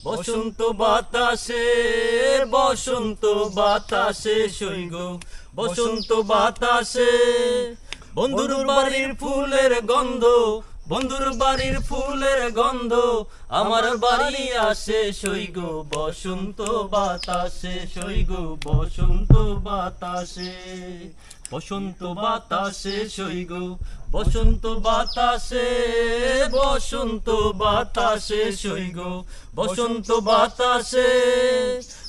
বসন্ত বাতাসে বসন্ত বাতাসে সইগ বসন্ত বাতাসে বন্ধুর বাড়ির ফুলের গন্ধ বন্ধুর বাড়ির ফুলের গন্ধ আমার বাড়ি আসে সইগ বসন্ত বাতাসে সইগ বসন্ত বাতাসে বসন্ত বাতাসে সইগ বসন্ত বাতাসে বসন্ত বাতাসে সইগ বসন্ত বাতাসে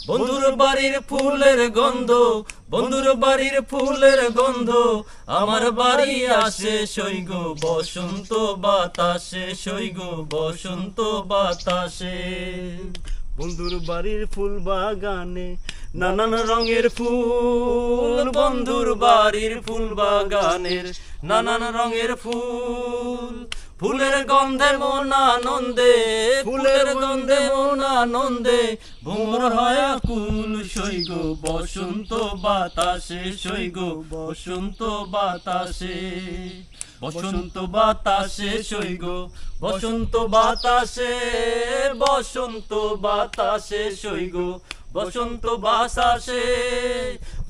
বন্ধুর বাড়ির ফুলের গন্ধ বন্ধুর বাড়ির ফুলের গন্ধ আমার বাড়ি আসে সইগ বসন্ত বাতাসে সইগ বসন্ত বাতাসে বন্ধুর বাড়ির ফুল বাগানে নানান রঙের ফুল বন্ধুর বাড়ির ফুল বাগানের নানান রঙের ফুল ফুলের গন্ধে মন আনন্দে ফুলের গন্ধে মন আনন্দে ভ্রমর হয় আকুল সইগ বসন্ত বাতাসে সইগ বসন্ত বাতাসে বসন্ত বাতাসে সইগ বসন্ত বাতাসে বসন্ত বাতাসে সইগ বসন্ত বাতাসে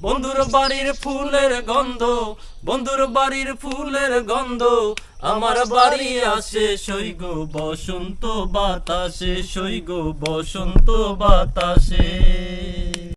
বন্ধুর বাড়ির ফুলের গন্ধ বন্ধুর বাড়ির ফুলের গন্ধ আমার বাড়ি আসে সইগ বসন্ত বাতাসে সইগ বসন্ত বাতাসে।